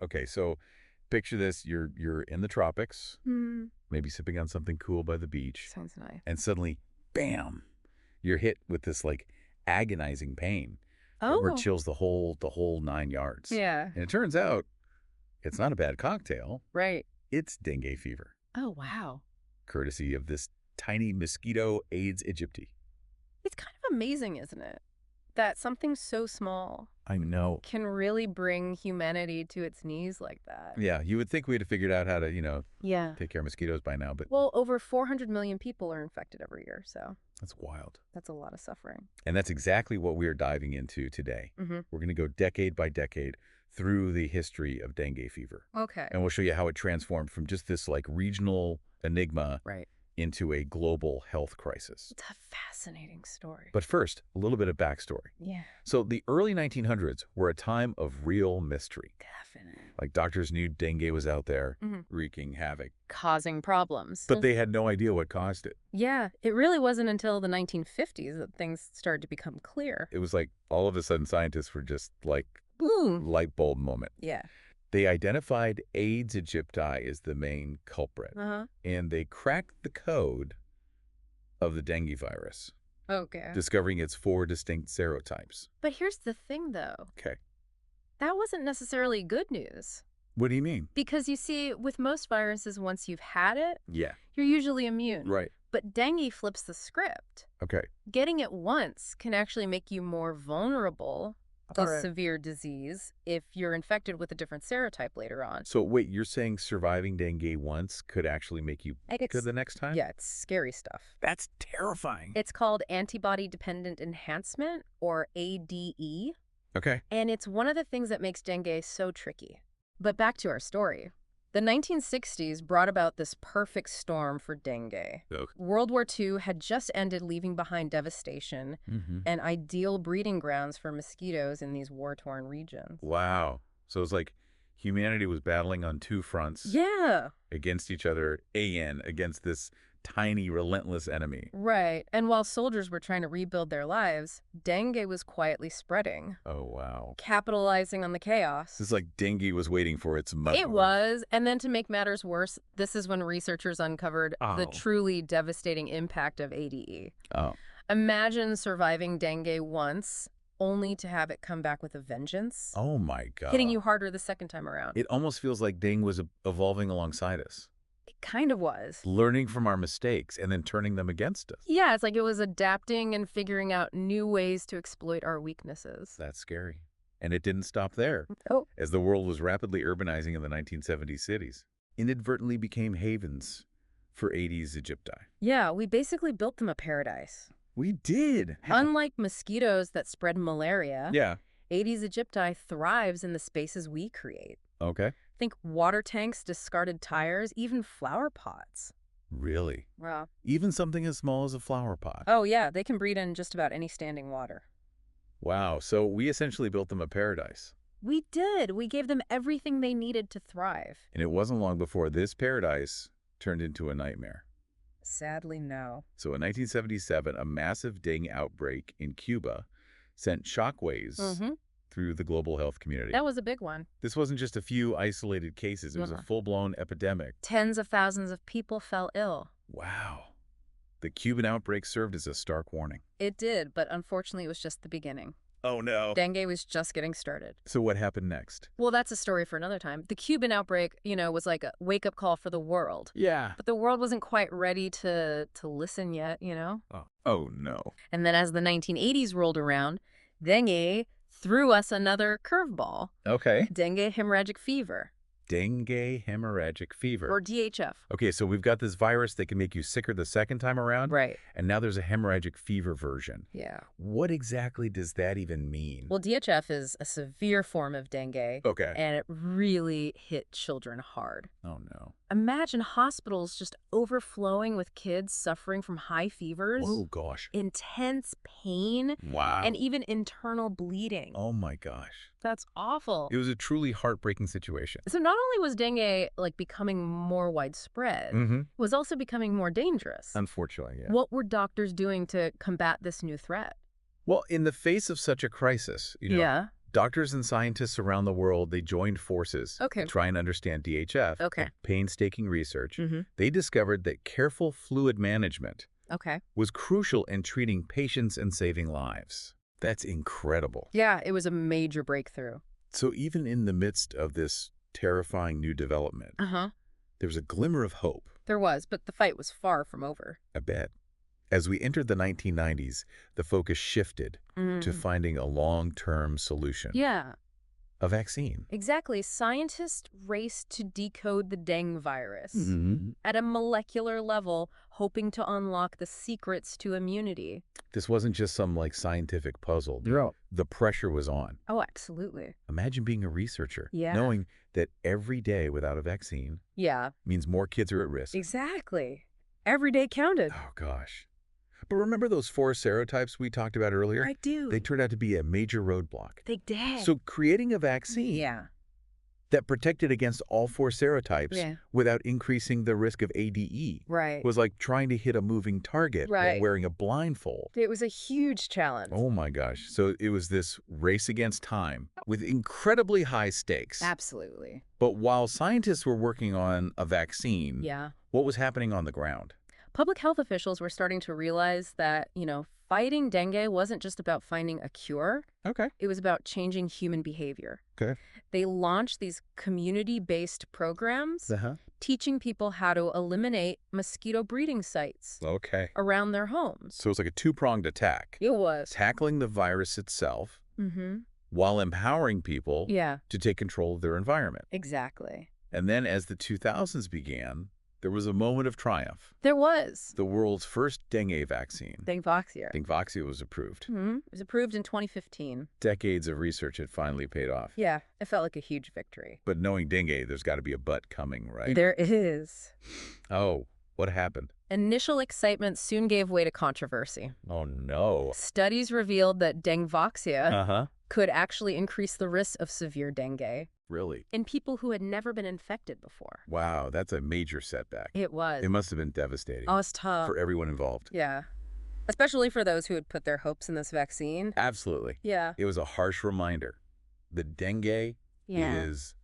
Okay, so picture this. You're in the tropics, maybe sipping on something cool by the beach, Sounds nice. and suddenly, bam, you're hit with this like agonizing pain where it Oh, chills the whole 9 yards. yeah. And it turns out it's not a bad cocktail. Right. It's dengue fever, Oh, wow. courtesy of this tiny mosquito Aedes aegypti. It's kind of amazing, isn't it? That something so small I know. can really bring humanity to its knees like that. Yeah, you would think we'd have figured out how to, Yeah. take care of mosquitoes by now, but Well, over 400 million people are infected every year, so that's wild. that's a lot of suffering. And that's exactly what we are diving into today. Mm-hmm. We're going to go decade by decade through the history of dengue fever. Okay. And we'll show you how it transformed from just this like regional enigma Right. into a global health crisis. It's a fascinating story. But first, a little bit of backstory. Yeah. So the early 1900s were a time of real mystery. Definitely. Like doctors knew dengue was out there Mhm. wreaking havoc, Causing problems. but they had no idea what caused it. Yeah, it really wasn't until the 1950s that things started to become clear. It was like all of a sudden scientists were just like Boom. light bulb moment. Yeah. They identified Aedes aegypti as the main culprit, Uh-huh. and they cracked the code of the dengue virus, Okay. discovering its 4 distinct serotypes. But here's the thing, though. Okay. That wasn't necessarily good news. What do you mean? Because you see, with most viruses, once you've had it, Yeah. you're usually immune. Right. But dengue flips the script. Okay. Getting it once can actually make you more vulnerable to All right. severe disease if you're infected with a different serotype later on. So wait, you're saying surviving dengue once could actually make you good the next time? Yeah, it's scary stuff. That's terrifying. It's called antibody-dependent enhancement, or ADE, Okay. and it's one of the things that makes dengue so tricky. But back to our story. The 1960s brought about this perfect storm for dengue. Oh. World War II had just ended, leaving behind devastation and ideal breeding grounds for mosquitoes in these war-torn regions. Wow. So it's like humanity was battling on 2 fronts Yeah, against each other, against this tiny, relentless enemy. right. And while soldiers were trying to rebuild their lives, dengue was quietly spreading, Oh, wow. capitalizing on the chaos. This is like dengue was waiting for its moment. It was. And then to make matters worse, this is when researchers uncovered the Oh. truly devastating impact of ADE. Oh. Imagine surviving dengue once, only to have it come back with a vengeance, Oh, my God. hitting you harder the second time around. It almost feels like dengue was evolving alongside us, It kind of was. learning from our mistakes and then turning them against us. Yeah, it's like it was adapting and figuring out new ways to exploit our weaknesses. That's scary. And it didn't stop there. Oh. As the world was rapidly urbanizing in the 1970s, cities inadvertently became havens for Aedes aegypti. Yeah, we basically built them a paradise. We did. Unlike mosquitoes that spread malaria, Yeah. Aedes aegypti thrives in the spaces we create. Okay. Think water tanks, discarded tires, even flower pots. Really? Wow. Even something as small as a flower pot. Oh, yeah, they can breed in just about any standing water. Wow. So we essentially built them a paradise. We did. We gave them everything they needed to thrive. And it wasn't long before this paradise turned into a nightmare. Sadly, no. So in 1977, a massive dengue outbreak in Cuba sent shockwaves through the global health community. That was a big one. This wasn't just a few isolated cases. It was a full-blown epidemic. Tens of thousands of people fell ill. Wow. The Cuban outbreak served as a stark warning. It did, but unfortunately it was just the beginning. Oh, no. Dengue was just getting started. So what happened next? Well, that's a story for another time. The Cuban outbreak, was like a wake-up call for the world. Yeah. But the world wasn't quite ready to listen yet, Oh, no. And then as the 1980s rolled around, dengue threw us another curveball. Okay. Dengue hemorrhagic fever. Dengue hemorrhagic fever. Or DHF. Okay, so we've got this virus that can make you sicker the second time around. Right. And now there's a hemorrhagic fever version. Yeah. What exactly does that even mean? Well, DHF is a severe form of dengue. Okay. And it really hit children hard. Oh, no. Imagine hospitals just overflowing with kids suffering from high fevers, Oh, gosh. intense pain, Wow. and even internal bleeding. Oh, my gosh. That's awful. It was a truly heartbreaking situation. So not only was dengue becoming more widespread, it was also becoming more dangerous. Unfortunately, yeah. What were doctors doing to combat this new threat? Well, in the face of such a crisis, Doctors and scientists around the world, they joined forces Okay. to try and understand DHF. Okay. Painstaking research. Mm-hmm. They discovered that careful fluid management Okay. was crucial in treating patients and saving lives. That's incredible. Yeah, it was a major breakthrough. So even in the midst of this terrifying new development, Uh-huh. there was a glimmer of hope, There was, but the fight was far from over. I bet. As we entered the 1990s, the focus shifted to finding a long-term solution, Yeah, a vaccine. exactly. Scientists raced to decode the dengue virus Mm-hmm. at a molecular level, hoping to unlock the secrets to immunity. This wasn't just some scientific puzzle. Yeah. The pressure was on. Oh, absolutely. Imagine being a researcher, Yeah. knowing that every day without a vaccine Yeah, means more kids are at risk. exactly. Every day counted. Oh, gosh. But remember those 4 serotypes we talked about earlier? I do. They turned out to be a major roadblock. They did. So creating a vaccine yeah. that protected against all 4 serotypes Yeah. without increasing the risk of ADE Right. was like trying to hit a moving target while Right. wearing a blindfold. It was a huge challenge. Oh my gosh. So it was this race against time with incredibly high stakes. Absolutely. But while scientists were working on a vaccine, Yeah. what was happening on the ground? Public health officials were starting to realize that, fighting dengue wasn't just about finding a cure. Okay. It was about changing human behavior. Okay. They launched these community-based programs Uh-huh. teaching people how to eliminate mosquito breeding sites Okay. around their homes. So it's like a two-pronged attack. It was. Tackling the virus itself Mm-hmm. while empowering people Yeah, to take control of their environment. exactly. And then as the 2000s began, there was a moment of triumph. There was. The world's first dengue vaccine. Dengue. Dengue was approved. It was approved in 2015. Decades of research had finally paid off. Yeah, it felt like a huge victory. But knowing dengue, there's got to be a but coming, right? There is. Oh, what happened? Initial excitement soon gave way to controversy. Oh, no. Studies revealed that dengue Uh-huh. could actually increase the risk of severe dengue Really? in people who had never been infected before. Wow, that's a major setback. It was. It must have been devastating Oh, it's tough. for everyone involved. Yeah. Especially for those who had put their hopes in this vaccine. Absolutely. Yeah. It was a harsh reminder. The dengue Yeah. is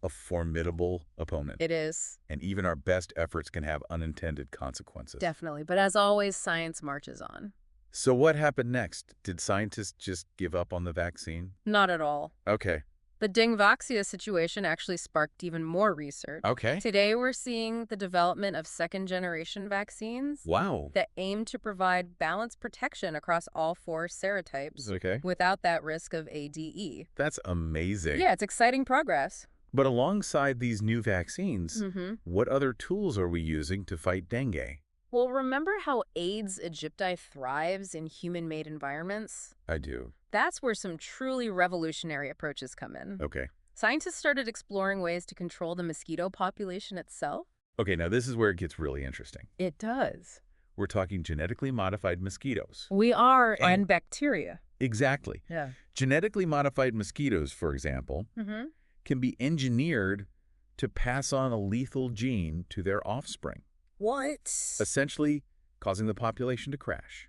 a formidable opponent. It is. And even our best efforts can have unintended consequences. Definitely. But as always, science marches on. So what happened next? Did scientists just give up on the vaccine? Not at all. Okay. The dengue situation actually sparked even more research. Okay. Today, we're seeing the development of second-generation vaccines Wow. that aim to provide balanced protection across all 4 serotypes Okay. without that risk of ADE. That's amazing. Yeah, it's exciting progress. But alongside these new vaccines, Mm-hmm. what other tools are we using to fight dengue? Well, remember how Aedes aegypti thrives in human-made environments? I do. That's where some truly revolutionary approaches come in. Okay. Scientists started exploring ways to control the mosquito population itself. Okay, now this is where it gets really interesting. It does. We're talking genetically modified mosquitoes. We are, And- and bacteria. Exactly. Yeah. Genetically modified mosquitoes, for example, Mm-hmm. can be engineered to pass on a lethal gene to their offspring, What? essentially causing the population to crash.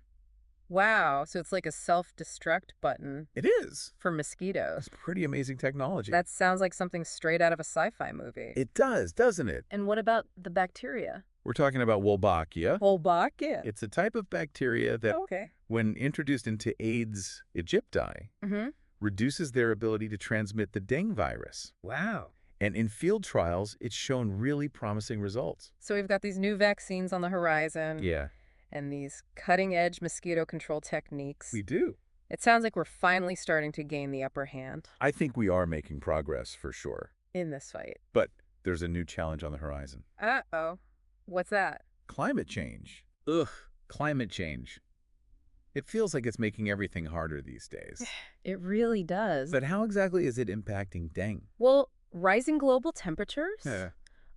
Wow, so it's like a self-destruct button It is. for mosquitoes. It's pretty amazing technology. That sounds like something straight out of a sci-fi movie. It does, doesn't it? And what about the bacteria? We're talking about Wolbachia. Wolbachia. It's a type of bacteria that, Okay. when introduced into Aedes aegypti, Mm-hmm. reduces their ability to transmit the dengue virus. Wow. And in field trials, it's shown really promising results. So we've got these new vaccines on the horizon. Yeah, And these cutting-edge mosquito control techniques. we do. It sounds like we're finally starting to gain the upper hand I think we are making progress for sure. in this fight. But there's a new challenge on the horizon. Uh-oh. What's that? Climate change. Ugh, climate change. It feels like it's making everything harder these days. It really does. But how exactly is it impacting dengue? Well, rising global temperatures Yeah.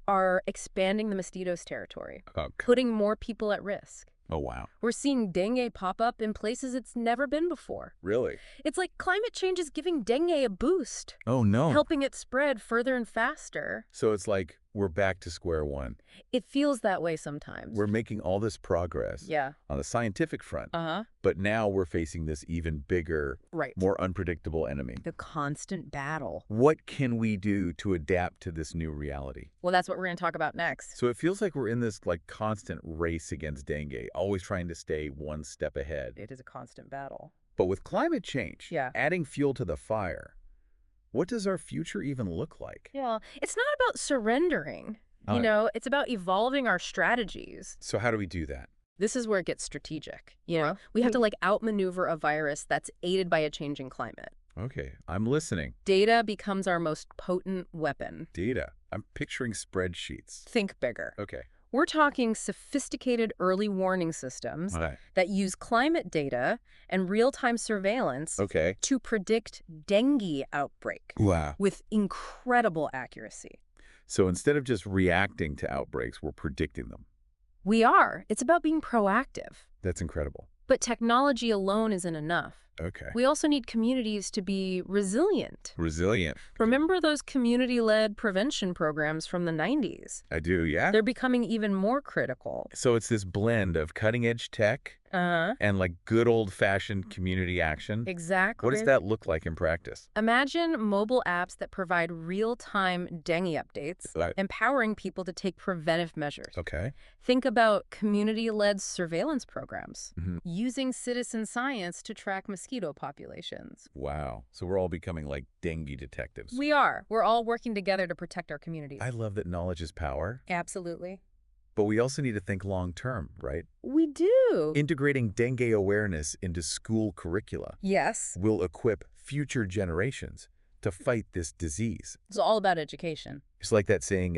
are expanding the mosquito's territory, Oh, putting more people at risk. oh, wow. We're seeing dengue pop up in places it's never been before. Really? It's like climate change is giving dengue a boost, Oh, no. helping it spread further and faster. So it's like we're back to square one. It feels that way sometimes. We're making all this progress Yeah. on the scientific front, Uh-huh. but now we're facing this even bigger, Right. more unpredictable enemy. The constant battle. What can we do to adapt to this new reality? Well, that's what we're going to talk about next. So it feels like we're in this constant race against dengue, always trying to stay one step ahead. It is a constant battle. But with climate change, Yeah. adding fuel to the fire, what does our future even look like? Yeah. It's not about surrendering. Oh. It's about evolving our strategies. So how do we do that? This is where it gets strategic. We have to outmaneuver a virus that's aided by a changing climate. Okay, I'm listening. Data becomes our most potent weapon. Data. I'm picturing spreadsheets. Think bigger. Okay. We're talking sophisticated early warning systems Okay. that use climate data and real-time surveillance Okay. to predict dengue outbreak Wow. with incredible accuracy. So instead of just reacting to outbreaks, we're predicting them. We are. It's about being proactive. That's incredible. But technology alone isn't enough. Okay. We also need communities to be resilient. Resilient. Remember those community-led prevention programs from the 90s? I do, yeah? They're becoming even more critical. So it's this blend of cutting-edge tech and good old-fashioned community action. Exactly. What does that look like in practice? Imagine mobile apps that provide real-time dengue updates, Right. empowering people to take preventive measures. Okay. Think about community-led surveillance programs, Mhm. using citizen science to track mosquito populations. Wow. So we're all becoming like dengue detectives. We are. We're all working together to protect our communities. I love that knowledge is power, Absolutely. but we also need to think long-term, right? We do. Integrating dengue awareness into school curricula Yes. will equip future generations to fight this disease. It's all about education. It's like that saying,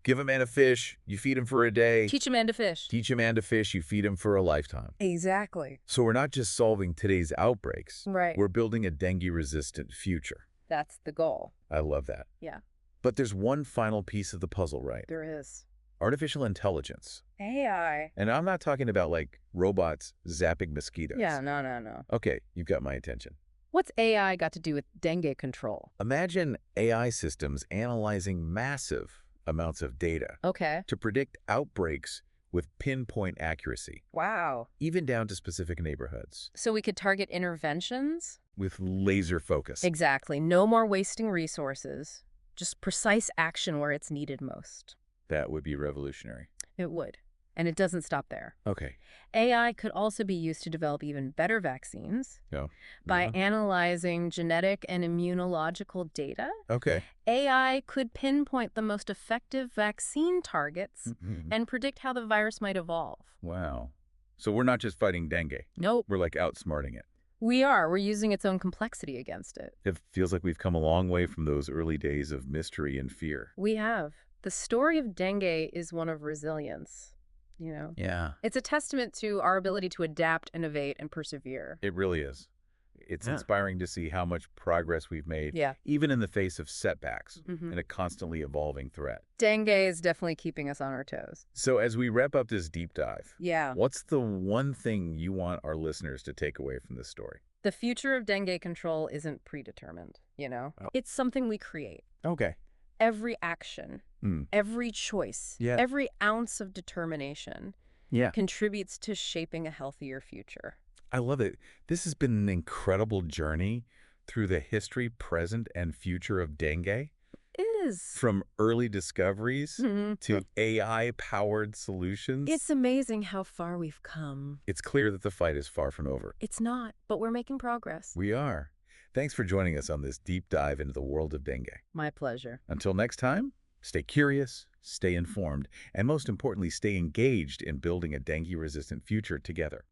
give a man a fish, you feed him for a day. Teach a man to fish. Teach a man to fish, you feed him for a lifetime. Exactly. So we're not just solving today's outbreaks. Right. We're building a dengue-resistant future. That's the goal. I love that. Yeah. But there's one final piece of the puzzle, right? There is. Artificial intelligence. AI. And I'm not talking about robots zapping mosquitoes. Yeah, no. Okay, you've got my attention. What's AI got to do with dengue control? Imagine AI systems analyzing massive amounts of data Okay. to predict outbreaks with pinpoint accuracy, Wow. even down to specific neighborhoods, So we could target interventions? with laser focus. Exactly. No more wasting resources. Just precise action where it's needed most. That would be revolutionary. It would. And it doesn't stop there. Okay. AI could also be used to develop even better vaccines No. by Yeah. analyzing genetic and immunological data. Okay. AI could pinpoint the most effective vaccine targets Mhm. and predict how the virus might evolve. Wow. So we're not just fighting dengue. Nope. We're outsmarting it. We are. We're using its own complexity against it. It feels like we've come a long way from those early days of mystery and fear. We have. The story of dengue is one of resilience. Yeah. It's a testament to our ability to adapt, innovate, and persevere. It really is. It's Yeah. inspiring to see how much progress we've made, Yeah. even in the face of setbacks Mhm. and a constantly evolving threat. Dengue is definitely keeping us on our toes. So as we wrap up this deep dive, Yeah. what's the one thing you want our listeners to take away from this story? The future of dengue control isn't predetermined. Oh. It's something we create. Okay. Every action, Mm. every choice, Yeah. every ounce of determination Yeah. contributes to shaping a healthier future. I love it. This has been an incredible journey through the history, present, and future of dengue. It is. From early discoveries Mhm. to AI-powered solutions. It's amazing how far we've come. It's clear that the fight is far from over. It's not, but we're making progress. We are. Thanks for joining us on this deep dive into the world of dengue. My pleasure. Until next time, stay curious, stay informed, and most importantly, stay engaged in building a dengue-resistant future together.